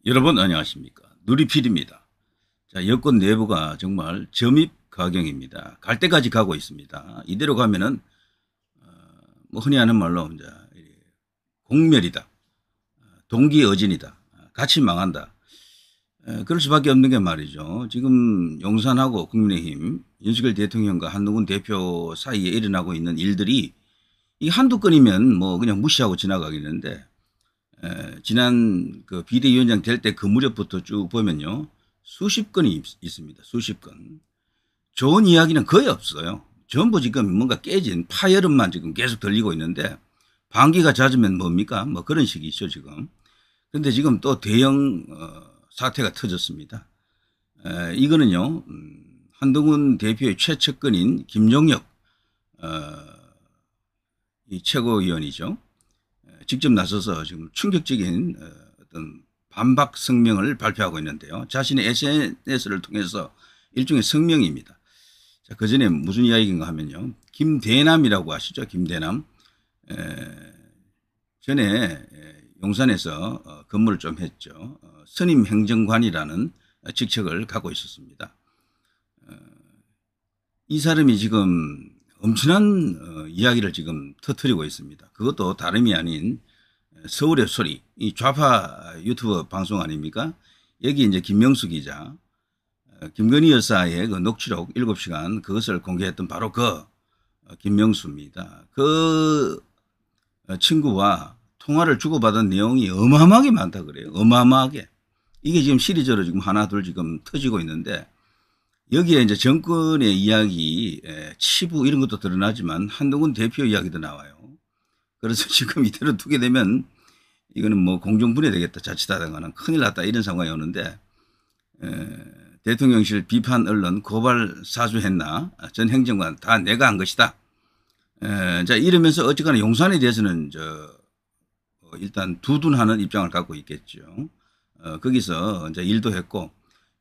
여러분 안녕하십니까. 누리필입니다. 자, 여권 내부가 정말 점입 가경입니다. 갈 때까지 가고 있습니다. 이대로 가면은 뭐 흔히 하는 말로 이제 공멸이다, 동기어진이다, 같이 망한다. 그럴 수밖에 없는 게 말이죠. 지금 용산하고 국민의힘 윤석열 대통령과 한동훈 대표 사이에 일어나고 있는 일들이 이 한두 건이면 뭐 그냥 무시하고 지나가겠는데 지난 그 비대위원장 될 때 그 무렵부터 쭉 보면요. 수십 건이 있습니다. 수십 건. 좋은 이야기는 거의 없어요. 전부 지금 뭔가 깨진 파열음만 지금 계속 들리고 있는데 반기가 잦으면 뭡니까? 뭐 그런 식이죠 지금. 그런데 지금 또 대형 사태가 터졌습니다. 이거는요. 한동훈 대표의 최측근인 김용혁 이 최고위원이죠. 직접 나서서 지금 충격적인 어떤 반박 성명을 발표하고 있는데요. 자신의 SNS를 통해서 일종의 성명입니다. 자, 그 전에 무슨 이야기인가 하면요. 김대남이라고 아시죠? 김대남. 전에 용산에서 근무를 좀 했죠. 선임 행정관이라는 직책을 갖고 있었습니다. 이 사람이 지금 엄청난 이야기를 지금 터뜨리고 있습니다. 그것도 다름이 아닌 서울의 소리, 이 좌파 유튜브 방송 아닙니까? 여기 이제 김명수 기자, 김건희 여사의 그 녹취록 7시간 그것을 공개했던 바로 그 김명수입니다. 그 친구와 통화를 주고받은 내용이 어마어마하게 많다 그래요. 어마어마하게. 이게 지금 시리즈로 지금 하나 둘 지금 터지고 있는데 여기에 이제 정권의 이야기, 치부 이런 것도 드러나지만 한동훈 대표 이야기도 나와요. 그래서 지금 이대로 두게 되면 이거는 뭐 공정분해 되겠다. 자칫하다가는 큰일 났다 이런 상황이 오는데 대통령실 비판 언론 고발 사주했나 전 행정관 다 내가 한 것이다. 자 이러면서 어쨌거나 용산에 대해서는 일단 두둔하는 입장을 갖고 있겠죠. 거기서 이제 일도 했고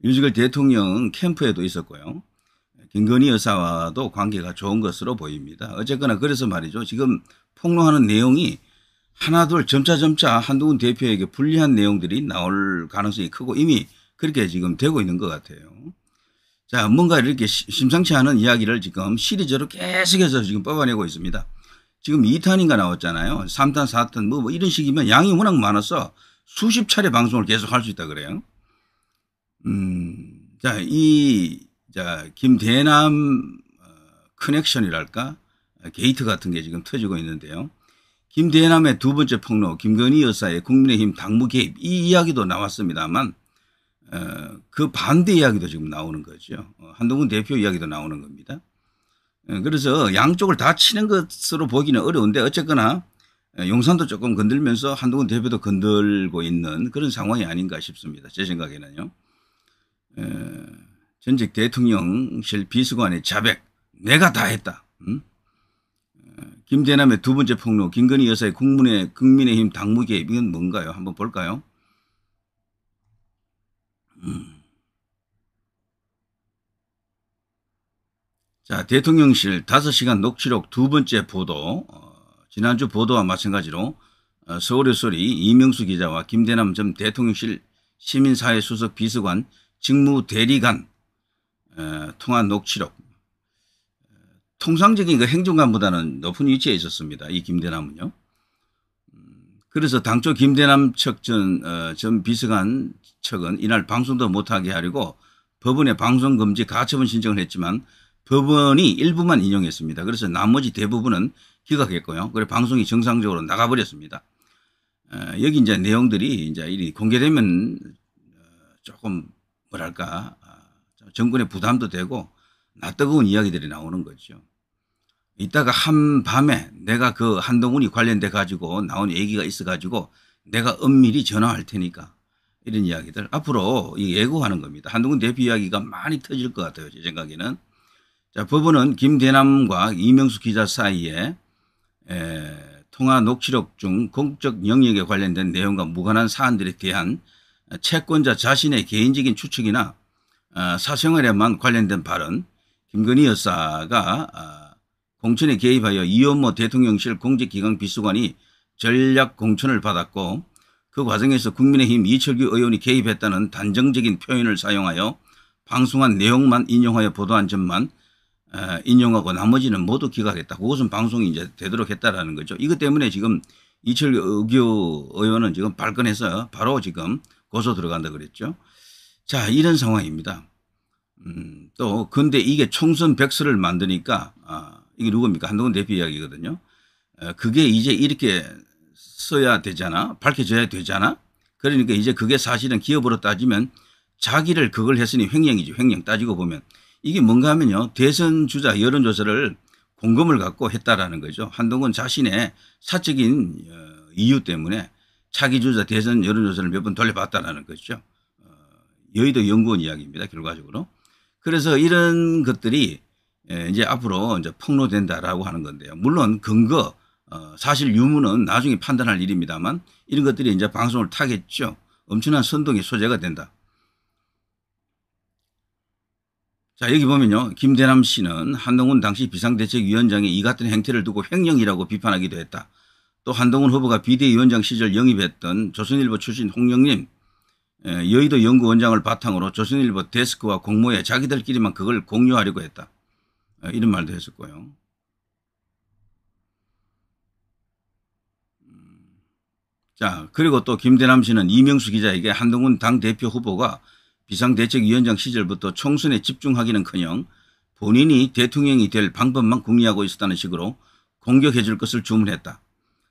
윤석열 대통령 캠프에도 있었고요. 김건희 여사와도 관계가 좋은 것으로 보입니다. 어쨌거나 그래서 말이죠. 지금 폭로하는 내용이 하나둘 점차 한동훈 대표에게 불리한 내용들이 나올 가능성이 크고 이미 그렇게 지금 되고 있는 것 같아요. 자, 뭔가 이렇게 심상치 않은 이야기를 지금 시리즈로 계속해서 지금 뽑아내고 있습니다. 지금 2탄인가 나왔잖아요. 3탄, 4탄 뭐 이런 식이면 양이 워낙 많아서 수십 차례 방송을 계속 할 수 있다 그래요. 자, 김대남 커넥션이랄까 게이트 같은 게 지금 터지고 있는데요. 김대남의 두 번째 폭로, 김건희 여사의 국민의힘 당무 개입 이 이야기도 나왔습니다만 그 반대 이야기도 지금 나오는 거죠. 한동훈 대표 이야기도 나오는 겁니다. 그래서 양쪽을 다 치는 것으로 보기는 어려운데 어쨌거나 용산도 조금 건들면서 한동훈 대표도 건들고 있는 그런 상황이 아닌가 싶습니다. 제 생각에는요. 전직 대통령실 비서관의 자백 내가 다 했다. 김대남의 두 번째 폭로 김건희 여사의 국민의힘 당무 개입 이건 뭔가요? 한번 볼까요? 자, 대통령실 5시간 녹취록 두 번째 보도 지난주 보도와 마찬가지로 서울의 소리 이명수 기자와 김대남 전 대통령실 시민사회수석 비서관 직무대리관 통화 녹취록 통상적인 그 행정관보다는 높은 위치에 있었습니다. 이 김대남은요. 그래서 당초 김대남 측 전 비서관 측은 이날 방송도 못하게 하려고 법원에 방송금지 가처분 신청을 했지만 법원이 일부만 인용했습니다. 그래서 나머지 대부분은 기각했고요. 그래 방송이 정상적으로 나가버렸습니다. 여기 이제 내용들이 이제 공개되면 조금 뭐랄까 정권의 부담도 되고 낯뜨거운 이야기들이 나오는 거죠. 이따가 한밤에 내가 그 한동훈이 관련돼 가지고 나온 얘기가 있어 가지고 내가 엄밀히 전화할 테니까 이런 이야기들 앞으로 예고하는 겁니다. 한동훈 대표 이야기가 많이 터질 것 같아요. 제 생각에는. 자, 법원은 김대남과 이명수 기자 사이에 통화 녹취록 중 공적 영역에 관련된 내용과 무관한 사안들에 대한 채권자 자신의 개인적인 추측이나 사생활에만 관련된 발언, 김건희 여사가 공천에 개입하여 이현모 대통령실 공직기강 비서관이 전략 공천을 받았고 그 과정에서 국민의힘 이철규 의원이 개입했다는 단정적인 표현을 사용하여 방송한 내용만 인용하여 보도한 점만 인용하고 나머지는 모두 기각했다. 그것은 방송이 이제 되도록 했다라는 거죠. 이것 때문에 지금 이철규 의원은 지금 발끈해서 바로 지금 고소 들어간다 그랬죠. 자, 이런 상황입니다. 또 근데 이게 총선 백서를 만드니까 이게 누굽니까? 한동훈 대표 이야기거든요. 그게 이제 이렇게 써야 되잖아. 밝혀져야 되잖아. 그러니까 이제 그게 사실은 기업으로 따지면 자기를 그걸 했으니 횡령이죠. 횡령 따지고 보면. 이게 뭔가 하면요. 대선 주자 여론조사를 공금을 갖고 했다라는 거죠. 한동훈 자신의 사적인 이유 때문에 차기 주자 대선 여론조사를 몇 번 돌려봤다라는 거죠. 여의도 연구원 이야기입니다. 결과적으로. 그래서 이런 것들이 이제 앞으로 이제 폭로된다라고 하는 건데요. 물론 근거, 사실 유무는 나중에 판단할 일입니다만 이런 것들이 이제 방송을 타겠죠. 엄청난 선동의 소재가 된다. 자, 여기 보면요. 김대남 씨는 한동훈 당시 비상대책위원장의 이 같은 행태를 두고 횡령이라고 비판하기도 했다. 또 한동훈 후보가 비대위원장 시절 영입했던 조선일보 출신 홍영림 여의도 연구원장을 바탕으로 조선일보 데스크와 공모해 자기들끼리만 그걸 공유하려고 했다. 이런 말도 했었고요. 자, 그리고 또 김대남 씨는 이명수 기자에게 한동훈 당대표 후보가 비상대책위원장 시절부터 총선에 집중하기는커녕 본인이 대통령이 될 방법만 궁리하고 있었다는 식으로 공격해 줄 것을 주문했다.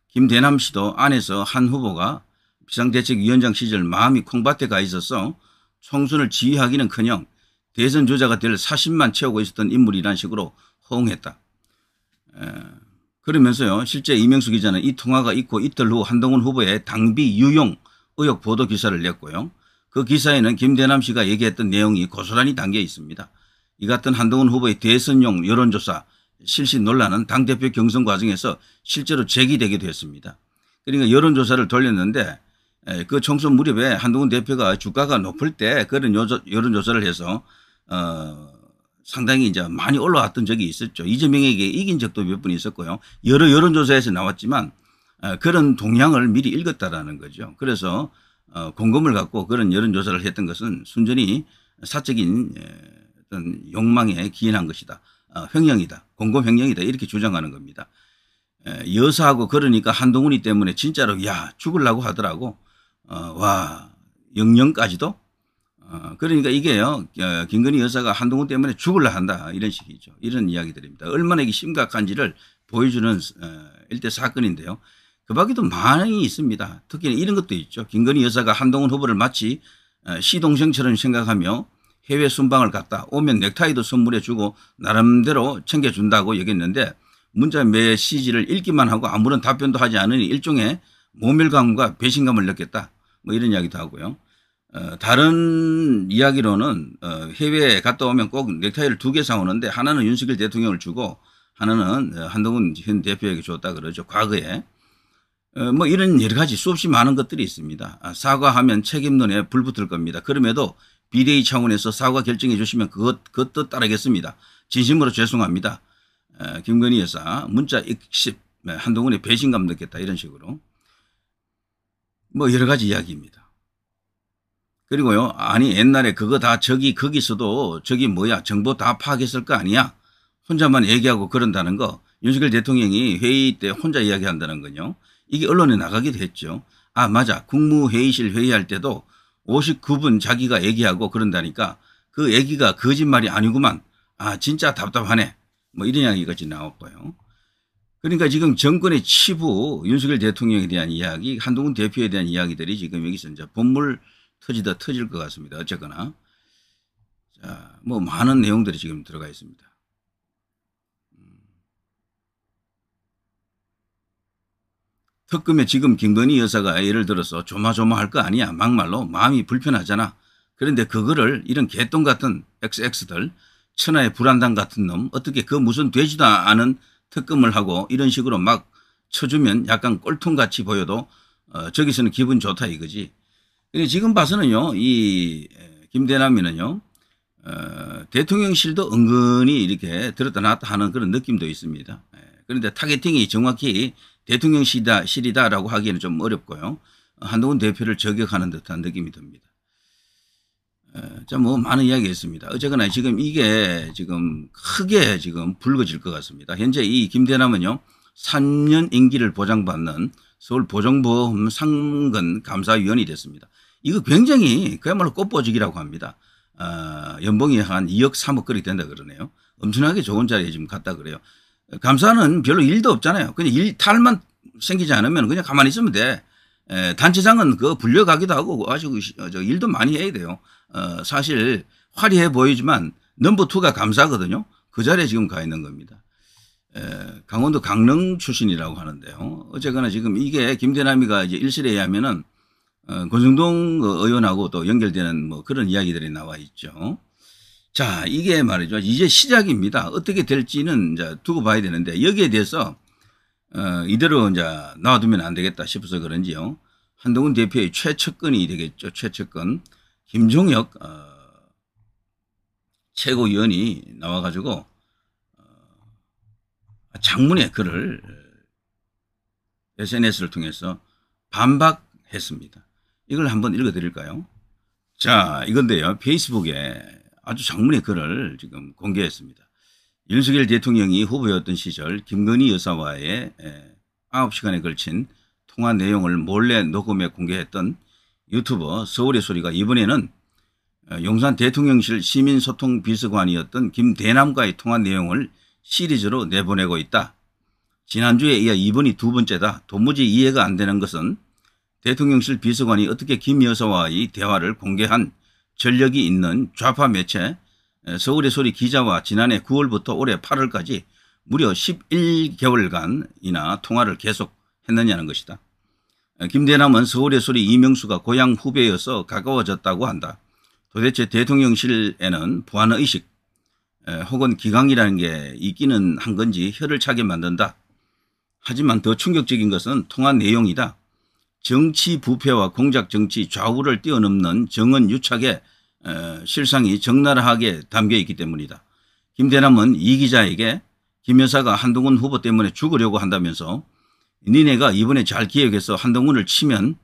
김대남 씨도 안에서 한 후보가 비상대책위원장 시절 마음이 콩밭에 가 있어서 총선을 지휘하기는커녕 대선 주자가 될 사심만 채우고 있었던 인물이라는 식으로 호응했다. 그러면서요. 실제 이명수 기자는 이 통화가 있고 이틀 후 한동훈 후보의 당비 유용 의혹 보도 기사를 냈고요. 그 기사에는 김대남 씨가 얘기했던 내용이 고스란히 담겨 있습니다. 이 같은 한동훈 후보의 대선용 여론조사 실시 논란은 당대표 경선 과정에서 실제로 제기되기도 했습니다. 그러니까 여론조사를 돌렸는데 그 총선 무렵에 한동훈 대표가 주가가 높을 때 그런 여론조사를 해서 상당히 이제 많이 올라왔던 적이 있었죠. 이재명에게 이긴 적도 몇 번 있었고요. 여러 여론조사에서 나왔지만 그런 동향을 미리 읽었다라는 거죠. 그래서 공금을 갖고 그런 여론조사를 했던 것은 순전히 사적인 어떤 욕망에 기인한 것이다. 횡령이다. 공금 횡령이다. 이렇게 주장하는 겁니다. 여사하고 그러니까 한동훈이 때문에 진짜로 야 죽으려고 하더라고. 와 영령까지도. 그러니까 이게요. 김건희 여사가 한동훈 때문에 죽으려 한다. 이런 식이죠. 이런 이야기들입니다. 얼마나 이게 심각한지를 보여주는 일대 사건인데요. 그 밖에도 많이 있습니다. 특히 이런 것도 있죠. 김건희 여사가 한동훈 후보를 마치 시동생처럼 생각하며 해외 순방을 갔다 오면 넥타이도 선물해 주고 나름대로 챙겨준다고 얘기했는데 문자 메시지를 읽기만 하고 아무런 답변도 하지 않으니 일종의 모멸감과 배신감을 느꼈다. 뭐 이런 이야기도 하고요. 다른 이야기로는 해외에 갔다 오면 꼭 넥타이를 2개 사오는데 하나는 윤석열 대통령을 주고 하나는 한동훈 현 대표에게 줬다 그러죠. 과거에. 뭐 이런 여러 가지 수없이 많은 것들이 있습니다. 사과하면 책임론에 불붙을 겁니다. 그럼에도 비대위 차원에서 사과 결정해 주시면 그 뜻 따르겠습니다. 진심으로 죄송합니다. 김건희 여사 문자 익십 한동훈의 배신감 느꼈다 이런 식으로 뭐 여러 가지 이야기입니다. 그리고요 아니 옛날에 그거 다 거기서도 뭐야 정보 다 파악했을 거 아니야 혼자만 얘기하고 그런다는 거 윤석열 대통령이 회의 때 혼자 이야기한다는 건요. 이게 언론에 나가기도 했죠. 아 맞아 국무회의실 회의할 때도 59분 자기가 얘기하고 그런다니까 그 얘기가 거짓말이 아니구만. 아 진짜 답답하네. 뭐 이런 이야기까지 나왔고요. 그러니까 지금 정권의 치부 윤석열 대통령에 대한 이야기 한동훈 대표에 대한 이야기들이 지금 여기서 이제 본물 터지다 터질 것 같습니다. 어쨌거나 자, 뭐 많은 내용들이 지금 들어가 있습니다. 특검에 지금 김건희 여사가 예를 들어서 조마조마할 거 아니야. 막말로 마음이 불편하잖아. 그런데 그거를 이런 개똥 같은 XX들 천하의 불안당 같은 놈 어떻게 그 무슨 되지도 않은 특검을 하고 이런 식으로 막 쳐주면 약간 꼴통같이 보여도 저기서는 기분 좋다 이거지. 근데 지금 봐서는요. 이 김대남이는요. 대통령실도 은근히 이렇게 들었다 놨다 하는 그런 느낌도 있습니다. 그런데 타겟팅이 정확히 대통령실이다라고 하기에는 좀 어렵고요. 한동훈 대표를 저격하는 듯한 느낌이 듭니다. 자, 뭐 많은 이야기가 있습니다. 어쨌거나 지금 이게 지금 크게 지금 불거질 것 같습니다. 현재 이 김대남은요, 3년 임기를 보장받는 서울 보정보험 상근 감사위원이 됐습니다. 이거 굉장히 그야말로 꽃보직이라고 합니다. 연봉이 한 2억 3억 그리 된다 그러네요. 엄청나게 좋은 자리에 지금 갔다 그래요. 감사는 별로 일도 없잖아요. 그냥 일 탈만 생기지 않으면 그냥 가만히 있으면 돼. 단체장은 그 불려가기도 하고 아주 일도 많이 해야 돼요. 사실 화려해 보이지만 넘버2가 감사거든요. 그 자리에 지금 가 있는 겁니다. 강원도 강릉 출신이라고 하는데요. 어쨌거나 지금 이게 김대남이가 이제 일실에 의하면은 권성동 의원하고 또 연결되는 뭐 그런 이야기들이 나와 있죠. 자, 이게 말이죠. 이제 시작입니다. 어떻게 될지는 이제 두고 봐야 되는데 여기에 대해서 이대로 이제 놔두면 안 되겠다 싶어서 그런지요. 한동훈 대표의 최측근이 되겠죠. 최측근 김종혁 최고위원이 나와가지고 장문의 글을 SNS를 통해서 반박했습니다. 이걸 한번 읽어드릴까요? 자, 이건데요. 페이스북에 아주 장문의 글을 지금 공개했습니다. 윤석열 대통령이 후보였던 시절 김건희 여사와의 9시간에 걸친 통화 내용을 몰래 녹음해 공개했던 유튜버 서울의 소리가 이번에는 용산 대통령실 시민소통비서관이었던 김대남과의 통화 내용을 시리즈로 내보내고 있다. 지난주에 이어 이번이 두 번째다. 도무지 이해가 안 되는 것은 대통령실 비서관이 어떻게 김 여사와의 대화를 공개한 전력이 있는 좌파 매체 서울의 소리 기자와 지난해 9월부터 올해 8월까지 무려 11개월간이나 통화를 계속했느냐는 것이다. 김대남은 서울의 소리 이명수가 고향 후배여서 가까워졌다고 한다. 도대체 대통령실에는 보안의식 혹은 기강이라는 게 있기는 한 건지 혀를 차게 만든다. 하지만 더 충격적인 것은 통화 내용이다. 정치 부패와 공작 정치 좌우를 뛰어넘는 정언 유착의 실상이 적나라하게 담겨 있기 때문이다. 김대남은 이 기자에게 김 여사가 한동훈 후보 때문에 죽으려고 한다면서 니네가 이번에 잘 기획해서 한동훈을 치면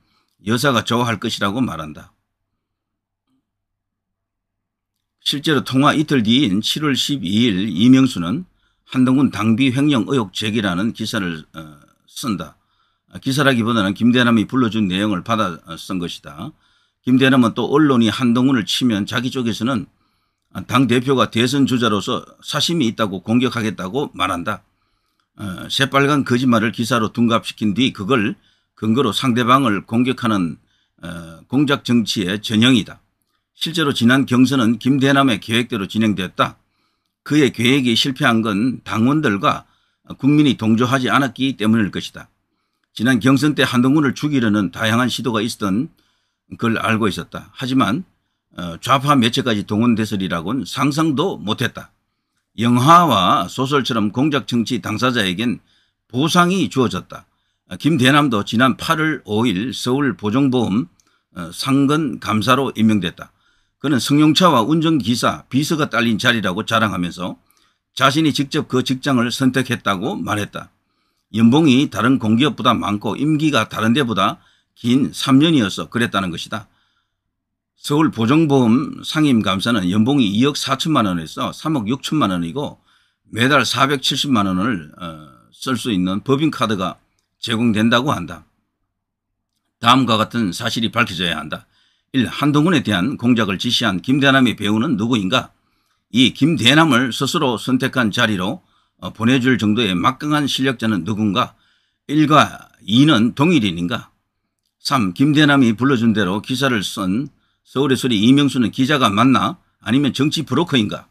여사가 좋아할 것이라고 말한다. 실제로 통화 이틀 뒤인 7월 12일 이명수는 한동훈 당비 횡령 의혹 제기라는 기사를 쓴다. 기사라기보다는 김대남이 불러준 내용을 받아 쓴 것이다. 김대남은 또 언론이 한동훈을 치면 자기 쪽에서는 당대표가 대선 주자로서 사심이 있다고 공격하겠다고 말한다. 새빨간 거짓말을 기사로 둔갑시킨 뒤 그걸 근거로 상대방을 공격하는 공작 정치의 전형이다. 실제로 지난 경선은 김대남의 계획대로 진행되었다. 그의 계획이 실패한 건 당원들과 국민이 동조하지 않았기 때문일 것이다. 지난 경선 때 한동훈을 죽이려는 다양한 시도가 있었던 걸 알고 있었다. 하지만 좌파 매체까지 동원됐으리라고는 상상도 못했다. 영화와 소설처럼 공작 정치 당사자에겐 보상이 주어졌다. 김대남도 지난 8월 5일 서울 보정보험 상근 감사로 임명됐다. 그는 승용차와 운전기사, 비서가 딸린 자리라고 자랑하면서 자신이 직접 그 직장을 선택했다고 말했다. 연봉이 다른 공기업보다 많고 임기가 다른 데보다 긴 3년이어서 그랬다는 것이다. 서울 보정보험 상임감사는 연봉이 2억 4천만 원에서 3억 6천만 원이고 매달 470만 원을 쓸 수 있는 법인카드가 제공된다고 한다. 다음과 같은 사실이 밝혀져야 한다. 1. 한동훈에 대한 공작을 지시한 김대남의 배우는 누구인가? 2. 김대남을 스스로 선택한 자리로 보내줄 정도의 막강한 실력자는 누군가? 1과 2는 동일인인가? 3. 김대남이 불러준 대로 기사를 쓴 서울의 소리 이명수는 기자가 맞나? 아니면 정치 브로커인가?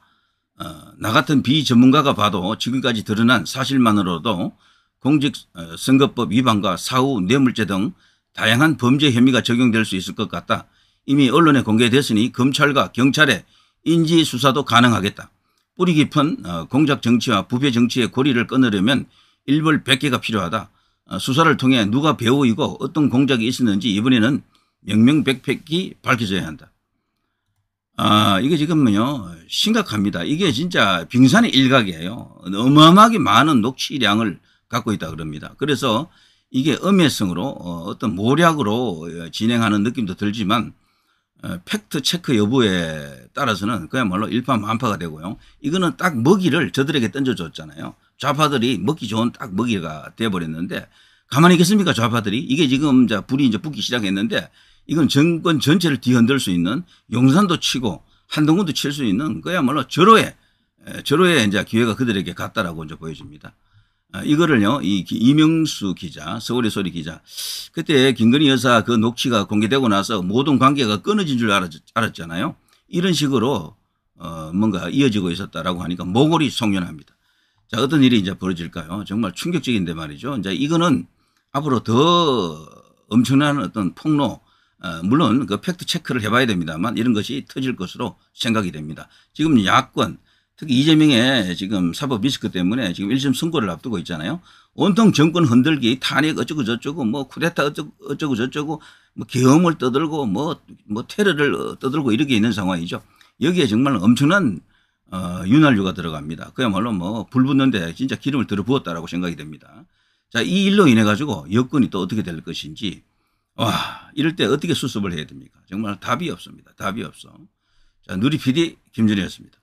나 같은 비전문가가 봐도 지금까지 드러난 사실만으로도 공직선거법 위반과 사후 뇌물죄 등 다양한 범죄 혐의가 적용될 수 있을 것 같다. 이미 언론에 공개됐으니 검찰과 경찰의 인지 수사도 가능하겠다. 뿌리 깊은 공작 정치와 부패 정치의 고리를 끊으려면 일벌 100개가 필요하다. 수사를 통해 누가 배우이고 어떤 공작이 있었는지 이번에는 명명백백히 밝혀져야 한다. 이게 지금요 심각합니다. 이게 진짜 빙산의 일각이에요. 어마어마하게 많은 녹취량을 갖고 있다 그럽니다. 그래서 이게 음해성으로 어떤 모략으로 진행하는 느낌도 들지만 팩트 체크 여부에 따라서는 그야말로 일파만파가 되고요. 이거는 딱 먹이를 저들에게 던져줬잖아요. 좌파들이 먹기 좋은 딱 먹이가 돼버렸는데 가만히 있겠습니까? 좌파들이. 이게 지금 불이 이제 붙기 시작했는데 이건 정권 전체를 뒤흔들 수 있는 용산도 치고 한동훈도 칠 수 있는 그야말로 절호의 이제 기회가 그들에게 갔다라고 이제 보여집니다. 이거를요, 이명수 기자, 서울의 소리 기자, 그때 김건희 여사 그 녹취가 공개되고 나서 모든 관계가 끊어진 줄 알았잖아요. 이런 식으로 뭔가 이어지고 있었다라고 하니까 모골이 송연합니다. 자, 어떤 일이 이제 벌어질까요? 정말 충격적인데 말이죠. 이제 이거는 앞으로 더 엄청난 어떤 폭로, 물론 그 팩트 체크를 해봐야 됩니다만 이런 것이 터질 것으로 생각이 됩니다. 지금 야권, 특히 이재명의 지금 사법 리스크 때문에 지금 1심 선고를 앞두고 있잖아요. 온통 정권 흔들기, 탄핵 어쩌고 저쩌고, 뭐 쿠데타 어쩌고 저쩌고, 뭐 계엄을 떠들고, 뭐 테러를 떠들고 이렇게 있는 상황이죠. 여기에 정말 엄청난 윤활유가 들어갑니다. 그야말로 뭐 불 붙는데 진짜 기름을 들어 부었다라고 생각이 됩니다. 자, 이 일로 인해 가지고 여건이 또 어떻게 될 것인지, 와, 이럴 때 어떻게 수습을 해야 됩니까? 정말 답이 없습니다. 답이 없어. 자, 누리 PD 김준희였습니다.